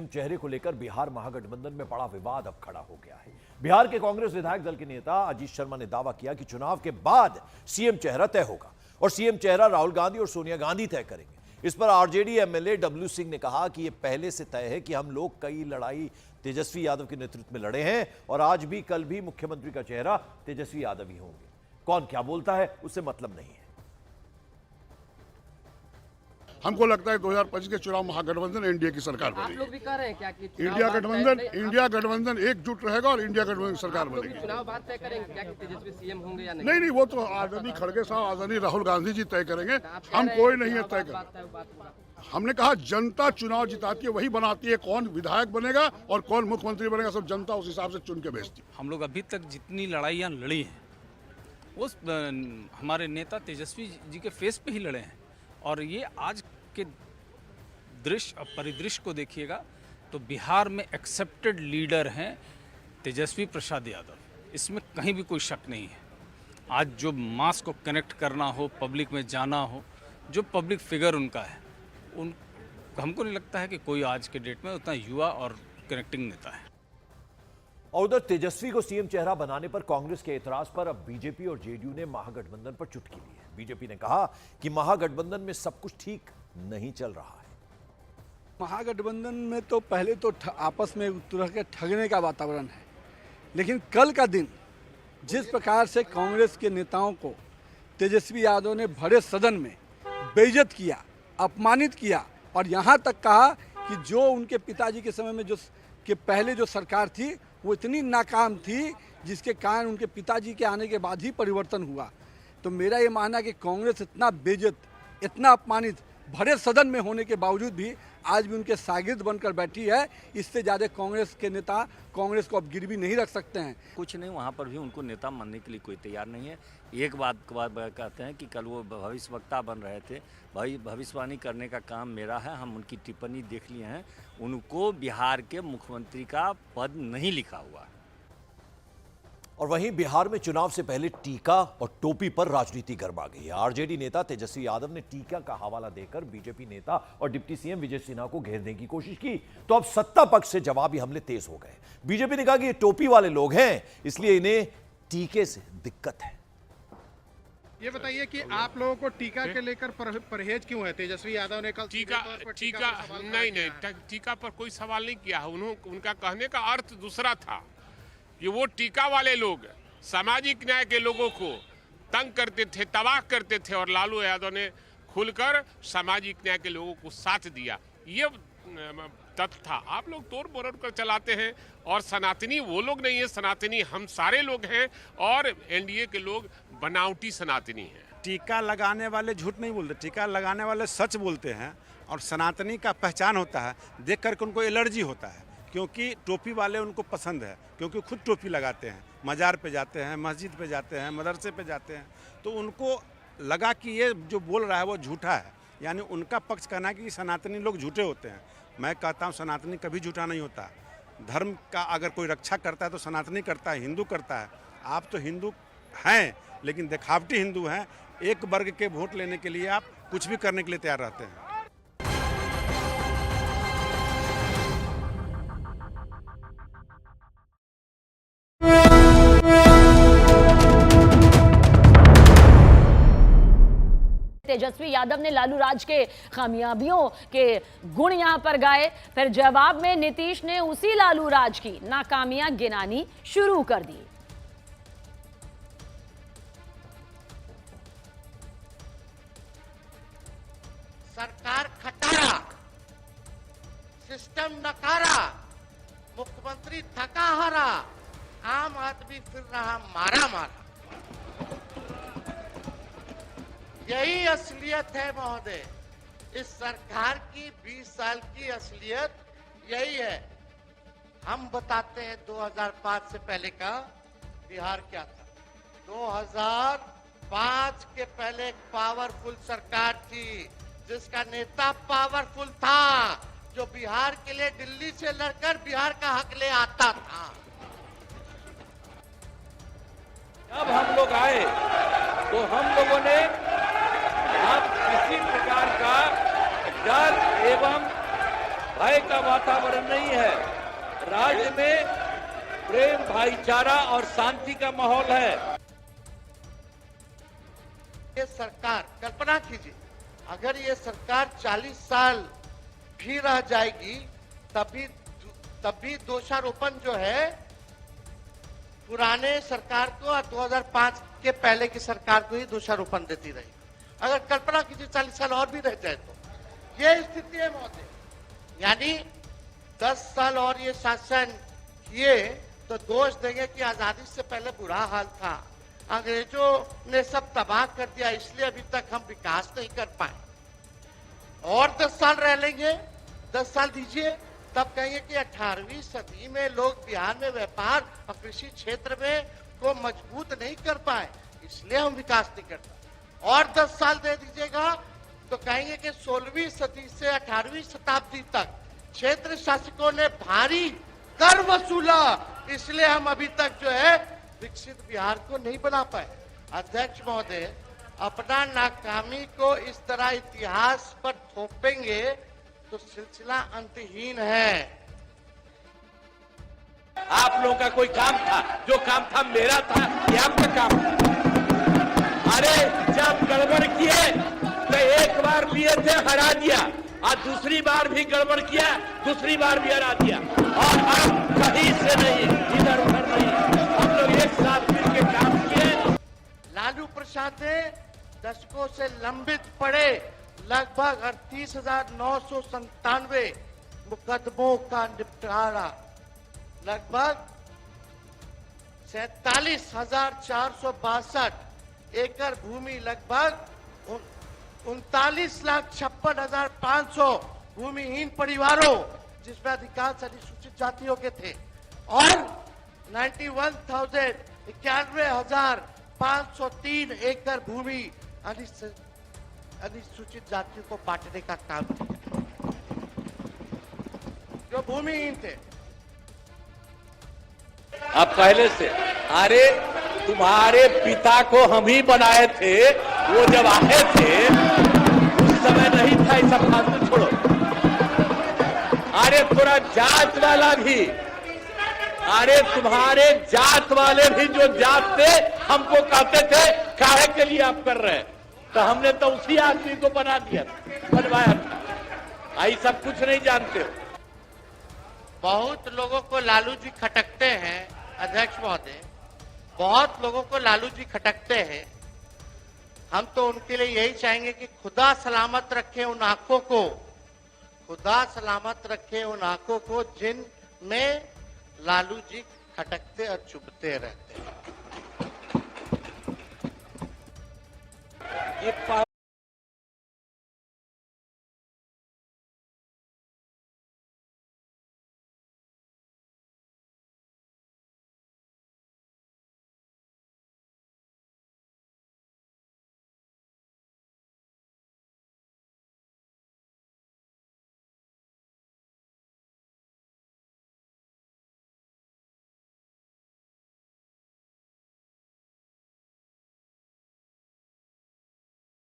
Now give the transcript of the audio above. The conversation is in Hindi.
चेहरे को लेकर बिहार महागठबंधन में बड़ा विवाद अब खड़ा हो गया है। बिहार के कांग्रेस विधायक दल के नेता अजीत शर्मा ने दावा किया कि चुनाव के बाद सीएम चेहरा तय होगा और सीएम चेहरा राहुल गांधी और सोनिया गांधी तय करेंगे। इस पर आरजेडी एमएलए डब्ल्यू सिंह ने कहा कि यह पहले से तय है कि हम लोग कई लड़ाई तेजस्वी यादव के नेतृत्व में लड़े हैं और आज भी कल भी मुख्यमंत्री का चेहरा तेजस्वी यादव ही होंगे। कौन क्या बोलता है उससे मतलब नहीं है। हमको लगता है 2025 के चुनाव महागठबंधन एनडीए की सरकार बनेगी। आप लोग भी कह रहे हैं क्या कि इंडिया गठबंधन एकजुट रहेगा और इंडिया गठबंधन सरकार बनेगी। चुनाव बाद तय करेंगे क्या कि तेजस्वी सीएम होंगे या नहीं? नहीं, वो तो आदरणीय खड़गे साहब, आदरणीय राहुल गांधी जी तय करेंगे। हम कोई नहीं है तय करेंगे। हमने कहा जनता चुनाव जिताती है, वही बनाती है कौन विधायक बनेगा और कौन मुख्यमंत्री बनेगा, सब जनता उस हिसाब से चुन के भेजती है। हम लोग अभी तक जितनी लड़ाइयाँ लड़ी हैं वो हमारे नेता तेजस्वी जी के फेस पे ही लड़े हैं। और ये आज के दृश्य और परिदृश्य को देखिएगा तो बिहार में एक्सेप्टेड लीडर हैं तेजस्वी प्रसाद यादव, इसमें कहीं भी कोई शक नहीं है। आज जो मास को कनेक्ट करना हो, पब्लिक में जाना हो, जो पब्लिक फिगर उनका है, हमको नहीं लगता है कि कोई आज के डेट में उतना युवा और कनेक्टिंग नेता है। और उधर तेजस्वी को सीएम चेहरा बनाने पर कांग्रेस के एतराज पर अब बीजेपी और जेडीयू ने महागठबंधन पर चुटकी ली है। बीजेपी ने कहा कि महागठबंधन में सब कुछ ठीक नहीं चल रहा है। महागठबंधन में तो पहले तो आपस में एक तरह के ठगने का वातावरण है, लेकिन कल का दिन जिस प्रकार से कांग्रेस के नेताओं को तेजस्वी यादव ने भरे सदन में बेइज्जत किया, अपमानित किया और यहाँ तक कहा कि जो उनके पिताजी के समय में पहले जो सरकार थी वो इतनी नाकाम थी जिसके कारण उनके पिताजी के आने के बाद ही परिवर्तन हुआ। तो मेरा ये मानना है कि कांग्रेस इतना बेइज्जत, इतना अपमानित भरे सदन में होने के बावजूद भी आज भी उनके शागिर्द बनकर बैठी है। इससे ज़्यादा कांग्रेस के नेता कांग्रेस को अब गिरवी नहीं रख सकते हैं। कुछ नहीं, वहाँ पर भी उनको नेता मानने के लिए कोई तैयार नहीं है। एक बात कहते हैं कि कल वो भविष्यवक्ता बन रहे थे, भविष्यवाणी करने का काम मेरा है। हम उनकी टिप्पणी देख लिए हैं, उनको बिहार के मुख्यमंत्री का पद नहीं लिखा हुआ है। और वहीं बिहार में चुनाव से पहले टीका और टोपी पर राजनीति गरमा गई है। आरजेडी नेता तेजस्वी यादव ने टीका का हवाला देकर बीजेपी नेता और डिप्टी सीएम विजय सिन्हा को घेरने की कोशिश की, तो अब सत्ता पक्ष से जवाबी हमले तेज हो गए। बीजेपी ने कहा कि ये टोपी वाले लोग हैं, इसलिए इन्हें टीके से दिक्कत है। ये बताइए कि आप लोगों को टीका के लेकर परहेज क्यों है? तेजस्वी यादव ने कल टीका नहीं, टीका पर कोई सवाल नहीं किया है। उनका कहने का अर्थ दूसरा था कि वो टीका वाले लोग सामाजिक न्याय के लोगों को तंग करते थे, तबाह करते थे, और लालू यादव ने खुलकर सामाजिक न्याय के लोगों को साथ दिया। ये तथ्य था। आप लोग तोड़ मरोड़ कर चलाते हैं और सनातनी वो लोग नहीं है, सनातनी हम सारे लोग हैं और एनडीए के लोग बनावटी सनातनी हैं। टीका लगाने वाले झूठ नहीं बोलते, टीका लगाने वाले सच बोलते हैं। और सनातनी का पहचान होता है, देख करके उनको एलर्जी होता है, क्योंकि टोपी वाले उनको पसंद है, क्योंकि खुद टोपी लगाते हैं, मज़ार पे जाते हैं, मस्जिद पे जाते हैं, मदरसे पे जाते हैं, तो उनको लगा कि ये जो बोल रहा है वो झूठा है। यानी उनका पक्ष कहना है कि सनातनी लोग झूठे होते हैं। मैं कहता हूँ सनातनी कभी झूठा नहीं होता। धर्म का अगर कोई रक्षा करता है तो सनातनी करता है, हिंदू करता है। आप तो हिंदू हैं लेकिन दिखावटी हिंदू हैं। एक वर्ग के वोट लेने के लिए आप कुछ भी करने के लिए तैयार रहते हैं। तेजस्वी यादव ने लालू राज के खामियाबियों के गुण यहां पर गाए, फिर जवाब में नीतीश ने उसी लालू राज की नाकामियां गिनानी शुरू कर दी। सरकार खटारा, सिस्टम नकारा, मुख्यमंत्री थका हारा, आम आदमी फिर रहा मारा मारा। यही असलियत है महोदय, इस सरकार की 20 साल की असलियत यही है। हम बताते हैं 2005 से पहले का बिहार क्या था। 2005 के पहले एक पावरफुल सरकार थी जिसका नेता पावरफुल था, जो बिहार के लिए दिल्ली से लड़कर बिहार का हक ले आता था। जब हम लोग आए तो हम लोगों ने अब किसी प्रकार का डर एवं भय का वातावरण नहीं है। राज्य में प्रेम, भाईचारा और शांति का माहौल है। ये सरकार, कल्पना कीजिए, अगर ये सरकार 40 साल भी रह जाएगी तब भी दोषारोपण जो है पुराने सरकार को और 2005 के पहले की सरकार को ही दोषारोपण देती रही। अगर कल्पना कीजिए 40 साल और भी रह जाए तो ये स्थिति है महोदय। यानी 10 साल और ये शासन किए तो दोष देंगे कि आजादी से पहले बुरा हाल था, अंग्रेजों ने सब तबाह कर दिया, इसलिए अभी तक हम विकास नहीं कर पाए। और 10 साल रह लेंगे, 10 साल दीजिए, तब कहेंगे कि 18वीं सदी में लोग बिहार में व्यापार और कृषि क्षेत्र में को मजबूत नहीं कर पाए, इसलिए हम विकास नहीं कर पाए। और 10 साल दे दीजिएगा तो कहेंगे कि 16वीं सदी से 18वीं शताब्दी तक क्षेत्र शासकों ने भारी कर वसूला, इसलिए हम अभी तक जो है विकसित बिहार को नहीं बना पाए। अध्यक्ष महोदय, अपना नाकामी को इस तरह इतिहास पर थोपेंगे तो सिलसिला अंतहीन है। आप लोगों का कोई काम था, जो काम था मेरा था, ये आपका काम था। अरे जब गड़बड़ किए तो एक बार लिए थे, हरा दिया, और दूसरी बार भी गड़बड़ किया, दूसरी बार भी हरा दिया, और अब कहीं से नहीं, इधर उधर नहीं, हम लोग एक साथ मिलकर काम किए। लालू प्रसाद ने दशकों से लंबित पड़े लगभग 38,997 मुकदमों का निपटारा, लगभग 47,462 एकड़ भूमि, लगभग 39,56,500 भूमिहीन परिवारों, जिसमें अधिकांश अनुसूचित जातियों के थे, और 91,503 एकड़ भूमि अनुसूचित जातियों को बांटने का काम किया, जो भूमिहीन थे। अब पहले से, अरे तुम्हारे पिता को हम ही बनाए थे, वो जब आए थे उस समय नहीं था, ये सब फालतू छोड़ो। अरे थोड़ा जात वाला भी, अरे तुम्हारे जात वाले भी जो जात थे हमको कहते थे काहे के लिए आप कर रहे हैं, तो हमने तो उसी आदमी को बना दिया, बनवाया था। आई सब कुछ नहीं जानते हो। बहुत लोगों को लालू जी खटकते हैं अध्यक्ष महोदय, बहुत लोगों को लालू जी खटकते हैं। हम तो उनके लिए यही चाहेंगे कि खुदा सलामत रखे उन आंखों को, खुदा सलामत रखे उन आंखों को जिनमें लालू जी खटकते और चुभते रहते हैं।